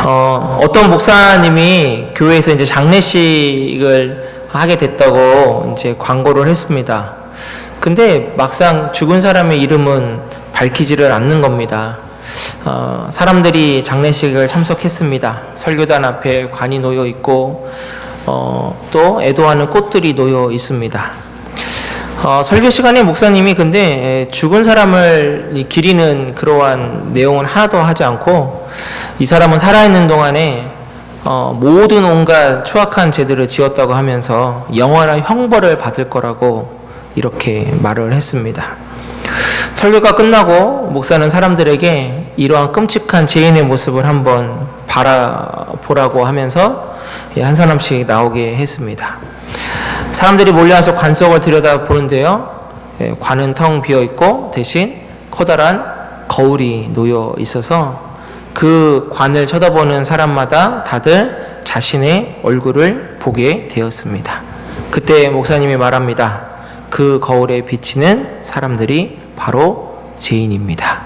어떤 목사님이 교회에서 이제 장례식을 하게 됐다고 이제 광고를 했습니다. 근데 막상 죽은 사람의 이름은 밝히지를 않는 겁니다. 사람들이 장례식을 참석했습니다. 설교단 앞에 관이 놓여 있고, 또 애도하는 꽃들이 놓여 있습니다. 설교 시간에 목사님이 근데 죽은 사람을 기리는 그러한 내용은 하나도 하지 않고, 이 사람은 살아있는 동안에 모든 온갖 추악한 죄들을 지었다고 하면서 영원한 형벌을 받을 거라고 이렇게 말을 했습니다. 설교가 끝나고 목사는 사람들에게 이러한 끔찍한 죄인의 모습을 한번 바라보라고 하면서 한 사람씩 나오게 했습니다. 사람들이 몰려와서 관 속을 들여다보는데요, 관은 텅 비어있고 대신 커다란 거울이 놓여 있어서 그 관을 쳐다보는 사람마다 다들 자신의 얼굴을 보게 되었습니다. 그때 목사님이 말합니다. 그 거울에 비치는 사람들이 바로 죄인입니다.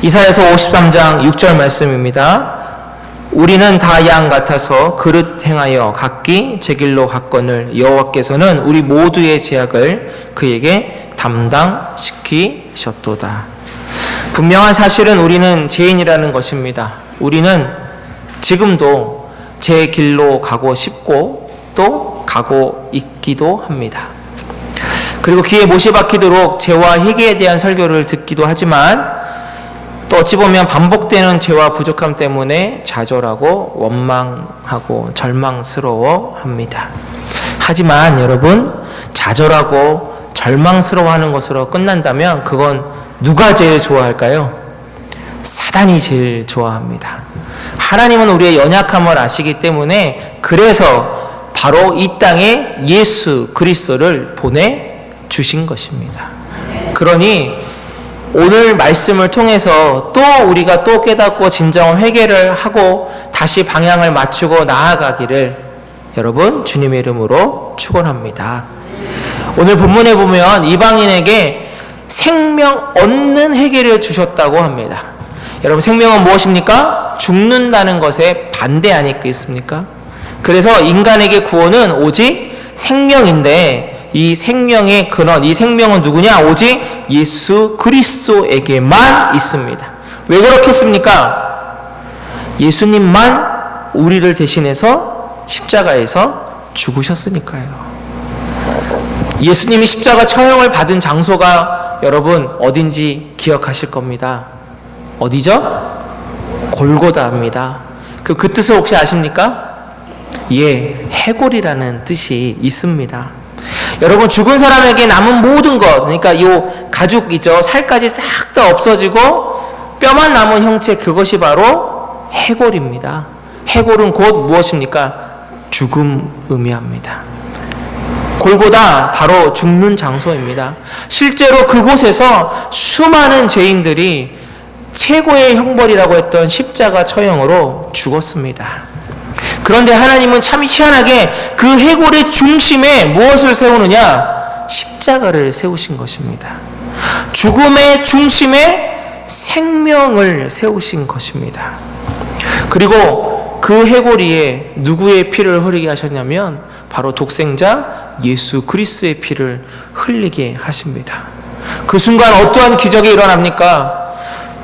이사야서 53장 6절 말씀입니다. 우리는 다 양 같아서 그릇 행하여 각기 제 길로 갔거늘 여호와께서는 우리 모두의 죄악을 그에게 담당시키셨도다. 분명한 사실은 우리는 죄인이라는 것입니다. 우리는 지금도 제 길로 가고 싶고 또 가고 있기도 합니다. 그리고 귀에 못이 박히도록 죄와 회개에 대한 설교를 듣기도 하지만 또 어찌 보면 반복되는 죄와 부족함 때문에 좌절하고 원망하고 절망스러워합니다. 하지만 여러분, 좌절하고 절망스러워하는 것으로 끝난다면 그건 누가 제일 좋아할까요? 사단이 제일 좋아합니다. 하나님은 우리의 연약함을 아시기 때문에 그래서 바로 이 땅에 예수 그리스도를 보내주신 것입니다. 그러니 오늘 말씀을 통해서 또 우리가 또 깨닫고 진정한 회개를 하고 다시 방향을 맞추고 나아가기를 여러분 주님의 이름으로 축원합니다. 오늘 본문에 보면 이방인에게 생명 얻는 회개를 주셨다고 합니다. 여러분, 생명은 무엇입니까? 죽는다는 것에 반대 아니겠습니까? 그래서 인간에게 구원은 오직 생명인데 이 생명의 근원, 이 생명은 누구냐? 오직 예수 그리스도에게만 있습니다. 왜 그렇겠습니까? 예수님만 우리를 대신해서 십자가에서 죽으셨으니까요. 예수님이 십자가 처형을 받은 장소가 여러분 어딘지 기억하실 겁니다. 어디죠? 골고다입니다. 그 뜻을 혹시 아십니까? 예, 해골이라는 뜻이 있습니다. 여러분, 죽은 사람에게 남은 모든 것, 그러니까 이 가죽이죠, 살까지 싹 다 없어지고 뼈만 남은 형체, 그것이 바로 해골입니다. 해골은 곧 무엇입니까? 죽음 의미합니다. 골고다, 바로 죽는 장소입니다. 실제로 그곳에서 수많은 죄인들이 최고의 형벌이라고 했던 십자가 처형으로 죽었습니다. 그런데 하나님은 참 희한하게 그 해골의 중심에 무엇을 세우느냐? 십자가를 세우신 것입니다. 죽음의 중심에 생명을 세우신 것입니다. 그리고 그 해골 위에 누구의 피를 흐르게 하셨냐면 바로 독생자 예수 그리스도의 피를 흘리게 하십니다. 그 순간 어떠한 기적이 일어납니까?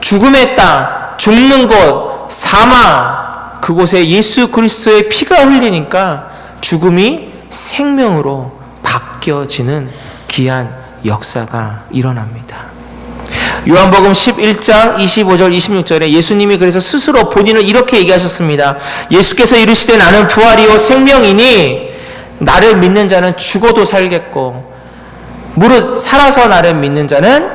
죽음의 땅, 죽는 곳, 사망, 그곳에 예수 그리스도의 피가 흘리니까 죽음이 생명으로 바뀌어지는 귀한 역사가 일어납니다. 요한복음 11장 25절 26절에 예수님이 그래서 스스로 본인을 이렇게 얘기하셨습니다. 예수께서 이르시되 나는 부활이요 생명이니 나를 믿는 자는 죽어도 살겠고 무릇 살아서 나를 믿는 자는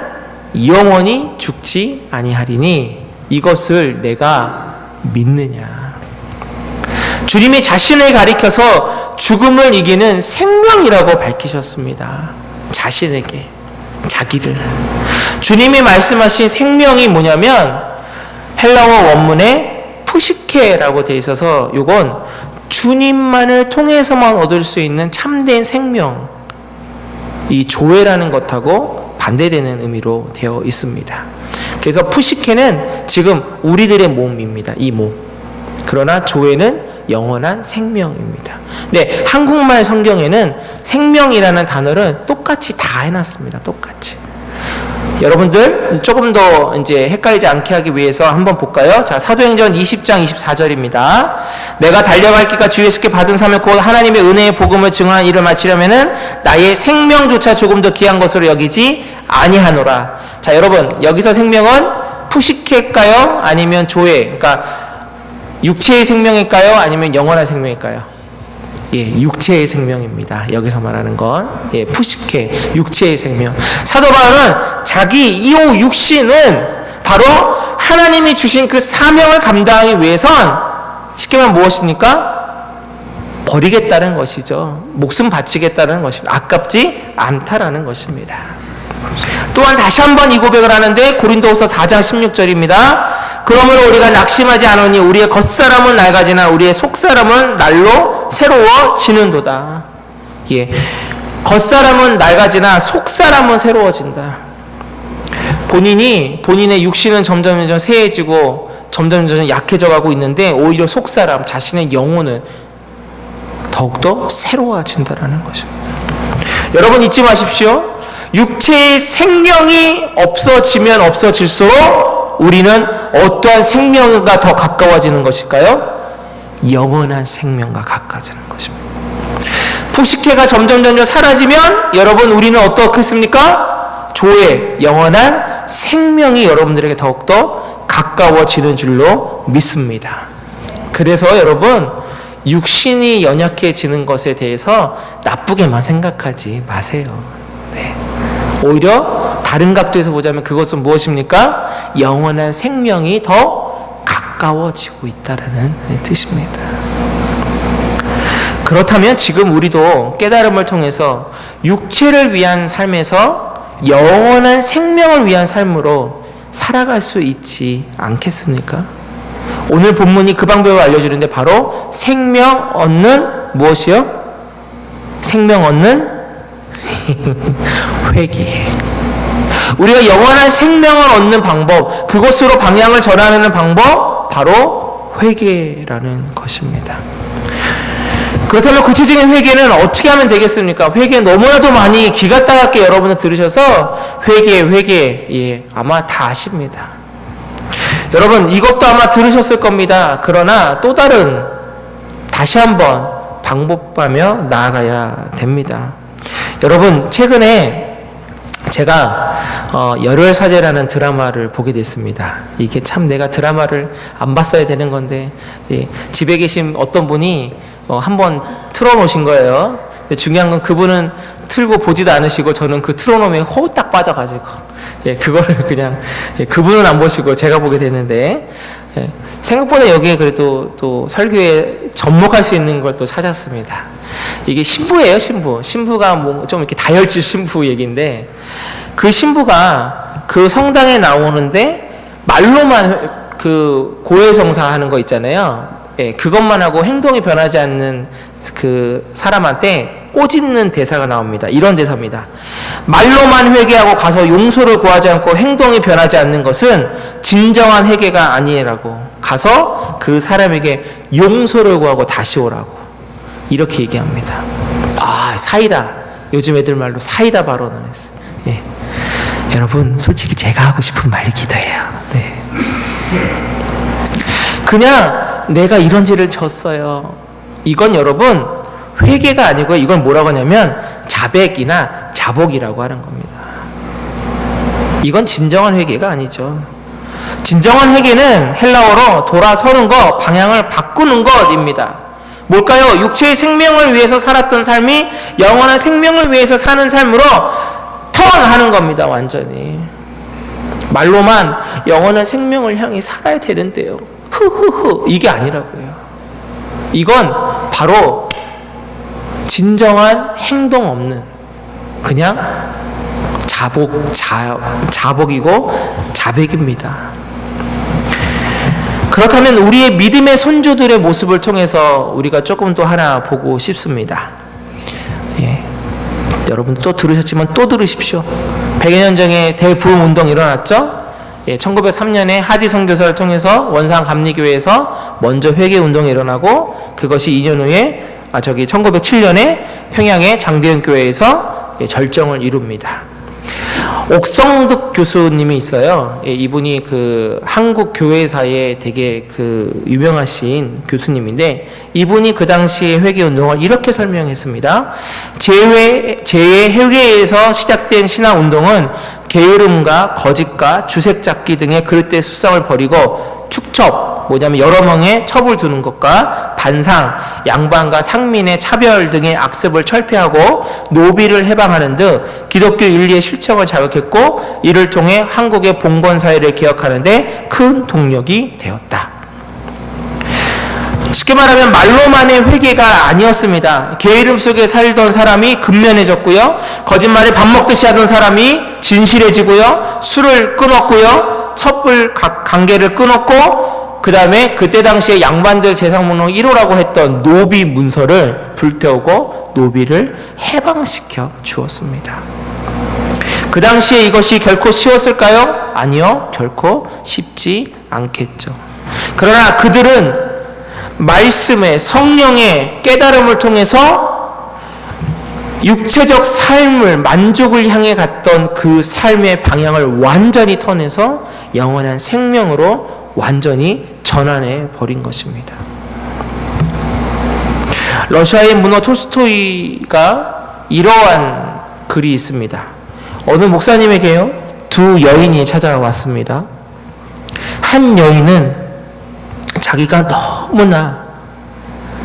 영원히 죽지 아니하리니 이것을 내가 믿느냐. 주님이 자신을 가리켜서 죽음을 이기는 생명이라고 밝히셨습니다. 자신에게, 자기를. 주님이 말씀하신 생명이 뭐냐면 헬라어 원문에 푸시케라고 되어 있어서 이건 주님만을 통해서만 얻을 수 있는 참된 생명, 이 조회라는 것하고 반대되는 의미로 되어 있습니다. 그래서 푸시케는 지금 우리들의 몸입니다. 이 몸. 그러나 조에는 영원한 생명입니다. 네, 한국말 성경에는 생명이라는 단어를 똑같이 다 해놨습니다. 똑같이. 여러분들 조금 더 이제 헷갈리지 않게 하기 위해서 한번 볼까요? 자, 사도행전 20장 24절입니다. 내가 달려갈 길과 주 예수께 받은 사명 곧 하나님의 은혜의 복음을 증언한 일을 마치려면은 나의 생명조차 조금 더 귀한 것으로 여기지 아니하노라. 자, 여러분 여기서 생명은 푸시케일까요? 아니면 조에, 그러니까 육체의 생명일까요? 아니면 영원한 생명일까요? 예, 육체의 생명입니다. 여기서 말하는 건 예, 푸시케, 육체의 생명. 사도 바울은 자기 이후 육신은 바로 하나님이 주신 그 사명을 감당하기 위해선 쉽게 말하면 무엇입니까? 버리겠다는 것이죠. 목숨 바치겠다는 것입니다. 아깝지 않다라는 것입니다. 또한 다시 한번 이 고백을 하는데 고린도후서 4장 16절입니다. 그러므로 우리가 낙심하지 않으니 우리의 겉사람은 낡아지나 우리의 속사람은 날로 새로워지는도다. 예, 겉사람은 낡아지나 속사람은 새로워진다. 본인의 육신은 점점 세해지고 점점 약해져가고 있는데 오히려 속사람, 자신의 영혼은 더욱더 새로워진다라는 것입니다. 여러분 잊지 마십시오. 육체의 생명이 없어지면 없어질수록 우리는 어떠한 생명과 더 가까워지는 것일까요? 영원한 생명과 가까워지는 것입니다. 푸시케가 점점 사라지면 여러분 우리는 어떻겠습니까? 조의 영원한 생명이 여러분들에게 더욱더 가까워지는 줄로 믿습니다. 그래서 여러분 육신이 연약해지는 것에 대해서 나쁘게만 생각하지 마세요. 네. 오히려 다른 각도에서 보자면 그것은 무엇입니까? 영원한 생명이 더 가까워지고 있다는 뜻입니다. 그렇다면 지금 우리도 깨달음을 통해서 육체를 위한 삶에서 영원한 생명을 위한 삶으로 살아갈 수 있지 않겠습니까? 오늘 본문이 그 방법을 알려주는데 바로 생명 얻는 무엇이요? 생명 얻는 회개. 우리가 영원한 생명을 얻는 방법, 그것으로 방향을 전환하는 방법, 바로 회개라는 것입니다. 그렇다면 구체적인 회개는 어떻게 하면 되겠습니까? 회개 너무나도 많이 기가 따갑게 여러분은 들으셔서 회개, 예, 아마 다 아십니다. 여러분 이것도 아마 들으셨을 겁니다. 그러나 또 다른 다시 한번 방법하며 나아가야 됩니다. 여러분 최근에 제가 열혈사제라는 드라마를 보게 됐습니다. 이게 참 내가 드라마를 안 봤어야 되는 건데 예, 집에 계신 어떤 분이 한번 틀어놓으신 거예요. 근데 중요한 건 그분은 틀고 보지도 않으시고 저는 그 틀어놓으면 호딱 빠져가지고 예, 그거를 그냥 예, 그분은 안 보시고 제가 보게 됐는데 예, 생각보다 여기에 그래도 또 설교에 접목할 수 있는 걸 또 찾았습니다. 이게 신부예요, 신부. 신부가 뭐 좀 이렇게 다혈질 신부 얘기인데 그 신부가 그 성당에 나오는데 말로만 그 고해성사 하는 거 있잖아요. 예, 그것만 하고 행동이 변하지 않는 그 사람한테 꼬집는 대사가 나옵니다. 이런 대사입니다. 말로만 회개하고 가서 용서를 구하지 않고 행동이 변하지 않는 것은 진정한 회개가 아니라고. 가서 그 사람에게 용서를 구하고 다시 오라고. 이렇게 얘기합니다. 아, 사이다. 요즘 애들 말로 사이다 발언을 했어요. 예. 여러분, 솔직히 제가 하고 싶은 말이기도 해요. 네. 그냥 내가 이런 죄를 졌어요. 이건 여러분, 회개가 아니고요. 이건 뭐라고 하냐면 자백이나 자복이라고 하는 겁니다. 이건 진정한 회개가 아니죠. 진정한 회개는 헬라어로 돌아서는 것, 방향을 바꾸는 것입니다. 뭘까요? 육체의 생명을 위해서 살았던 삶이 영원한 생명을 위해서 사는 삶으로 턴하는 겁니다. 완전히. 말로만 영원한 생명을 향해 살아야 되는데요. 흐흐흐 이게 아니라고요. 이건 바로 진정한 행동 없는 그냥 자복이고 자백입니다. 그렇다면 우리의 믿음의 선조들의 모습을 통해서 우리가 조금 더 하나 보고 싶습니다. 예. 여러분 또 들으셨지만 또 들으십시오. 100여 년 전에 대부흥운동 일어났죠? 1903년에 하디 선교사를 통해서 원산 감리교회에서 먼저 회개 운동이 일어나고, 그것이 2년 후에 1907년에 평양의 장대현 교회에서 절정을 이룹니다. 옥성득 교수님이 있어요. 이분이 그 한국 교회사에 되게 그 유명하신 교수님인데, 이분이 그 당시에 회개 운동을 이렇게 설명했습니다. 제2의 회개에서 시작된 신앙 운동은 게으름과 거짓과 주색잡기 등의 그릇된 습성을 버리고 축첩, 뭐냐면 여러 명의 첩을 두는 것과 반상, 양반과 상민의 차별 등의 악습을 철폐하고 노비를 해방하는 등 기독교 윤리의 실천을 자극했고, 이를 통해 한국의 봉건사회를 개혁하는 데 큰 동력이 되었다. 쉽게 말하면 말로만의 회개가 아니었습니다. 게으름 속에 살던 사람이 근면해졌고요, 거짓말에 밥 먹듯이 하던 사람이 진실해지고요, 술을 끊었고요, 첩을 관계를 끊었고, 그 다음에 그때 당시에 양반들 재산목록 1호라고 했던 노비 문서를 불태우고 노비를 해방시켜 주었습니다. 그 당시에 이것이 결코 쉬웠을까요? 아니요, 결코 쉽지 않겠죠. 그러나 그들은 말씀의 성령의 깨달음을 통해서 육체적 삶을, 만족을 향해 갔던 그 삶의 방향을 완전히 턴해서 영원한 생명으로 완전히 전환해 버린 것입니다. 러시아의 문어 톨스토이가 이러한 글이 있습니다. 어느 목사님에게요, 두 여인이 찾아왔습니다. 한 여인은 자기가 너무나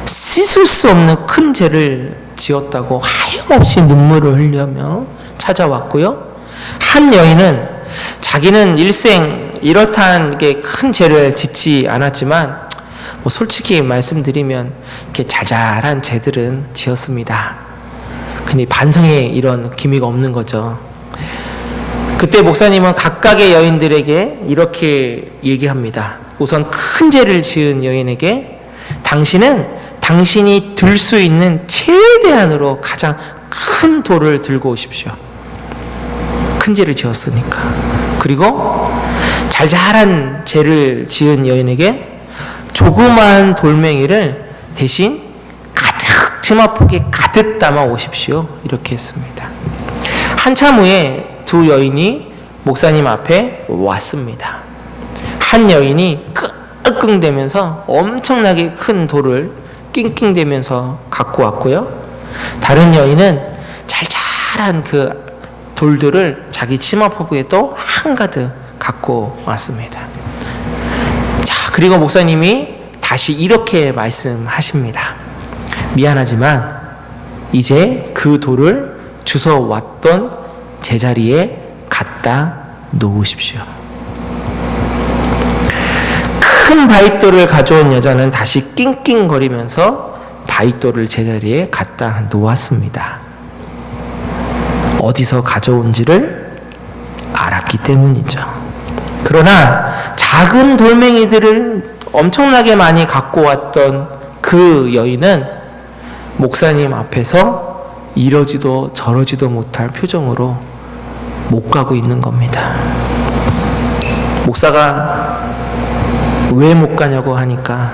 씻을 수 없는 큰 죄를 지었다고 하염없이 눈물을 흘리며 찾아왔고요, 한 여인은 자기는 일생 이렇다는 게 큰 죄를 짓지 않았지만, 솔직히 말씀드리면 이렇게 자잘한 죄들은 지었습니다. 근데 반성에 이런 기미가 없는 거죠. 그때 목사님은 각각의 여인들에게 이렇게 얘기합니다. 우선 큰 죄를 지은 여인에게, 당신은 당신이 들 수 있는 최대한으로 가장 큰 돌을 들고 오십시오. 큰 죄를 지었으니까. 그리고 잘잘한 죄를 지은 여인에게 조그마한 돌멩이를 대신 가득, 치마폭에 가득 담아 오십시오. 이렇게 했습니다. 한참 후에 두 여인이 목사님 앞에 왔습니다. 한 여인이 끙끙대면서 엄청나게 큰 돌을 낑낑대면서 갖고 왔고요, 다른 여인은 잘잘한 그 돌들을 자기 치마포부에 또 한가득 갖고 왔습니다. 자, 그리고 목사님이 다시 이렇게 말씀하십니다. 미안하지만 이제 그 돌을 주워왔던 제자리에 갖다 놓으십시오. 큰 바윗돌을 가져온 여자는 다시 낑낑거리면서 바윗돌을 제자리에 갖다 놓았습니다. 어디서 가져온지를 알았기 때문이죠. 그러나 작은 돌멩이들을 엄청나게 많이 갖고 왔던 그 여인은 목사님 앞에서 이러지도 저러지도 못할 표정으로 못 가고 있는 겁니다. 목사가 왜 못 가냐고 하니까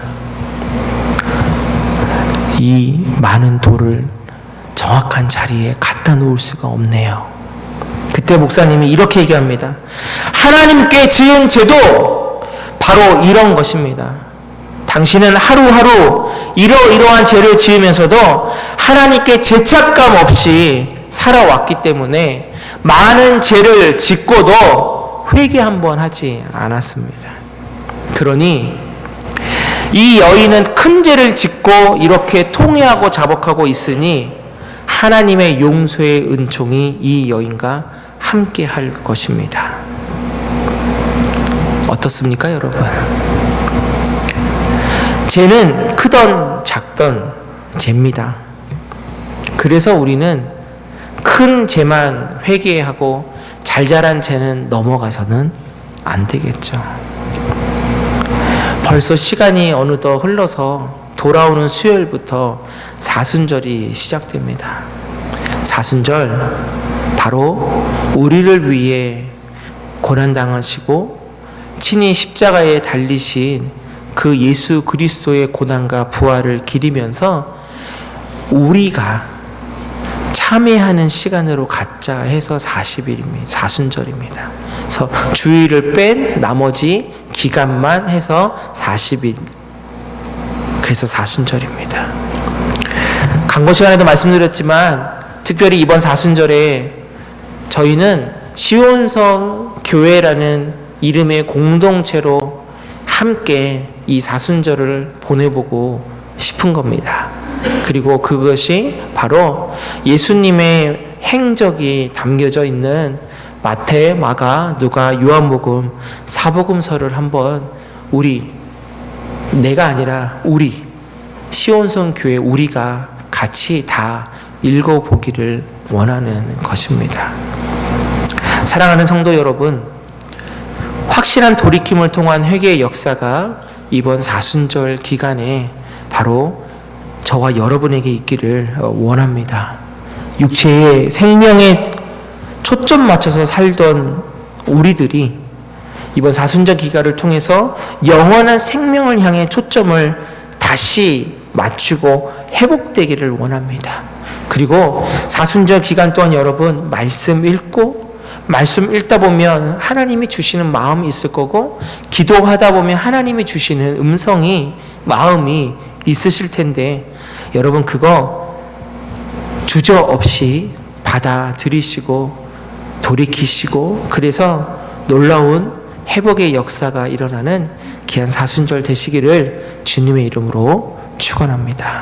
이 많은 돌을 정확한 자리에 갖다 놓을 수가 없네요. 그때 목사님이 이렇게 얘기합니다. 하나님께 지은 죄도 바로 이런 것입니다. 당신은 하루하루 이러이러한 죄를 지으면서도 하나님께 죄책감 없이 살아왔기 때문에 많은 죄를 짓고도 회개 한번 하지 않았습니다. 그러니 이 여인은 큰 죄를 짓고 이렇게 통회하고 자복하고 있으니 하나님의 용서의 은총이 이 여인과 함께 할 것입니다. 어떻습니까, 여러분? 죄는 크던 작던 죄입니다. 그래서 우리는 큰 죄만 회개하고 잘잘한 죄는 넘어가서는 안 되겠죠. 벌써 시간이 어느덧 흘러서 돌아오는 수요일부터 사순절이 시작됩니다. 사순절, 바로 우리를 위해 고난당하시고 친히 십자가에 달리신 그 예수 그리스도의 고난과 부활을 기리면서 우리가 참회하는 시간으로 갖자 해서 40일입니다. 사순절입니다. 그래서 주일을 뺀 나머지 기간만 해서 40일. 그래서 사순절입니다. 강고 시간에도 말씀드렸지만 특별히 이번 사순절에 저희는 시온성 교회라는 이름의 공동체로 함께 이 사순절을 보내보고 싶은 겁니다. 그리고 그것이 바로 예수님의 행적이 담겨져 있는 마태, 마가, 누가, 요한복음, 사복음서를 한번 내가 아니라 우리 시온성 교회 우리가 같이 다 읽어보기를 원하는 것입니다. 사랑하는 성도 여러분, 확실한 돌이킴을 통한 회개의 역사가 이번 사순절 기간에 바로 저와 여러분에게 있기를 원합니다. 육체의 생명에 초점 맞춰서 살던 우리들이 이번 사순절 기간을 통해서 영원한 생명을 향해 초점을 다시 맞추고 회복되기를 원합니다. 그리고 사순절 기간 동안 여러분 말씀 읽다 보면 하나님이 주시는 마음이 있을 거고, 기도하다 보면 하나님이 주시는 마음이 있으실 텐데, 여러분 그거 주저없이 받아들이시고 돌이키시고, 그래서 놀라운 회복의 역사가 일어나는 귀한 사순절 되시기를 주님의 이름으로 축원합니다.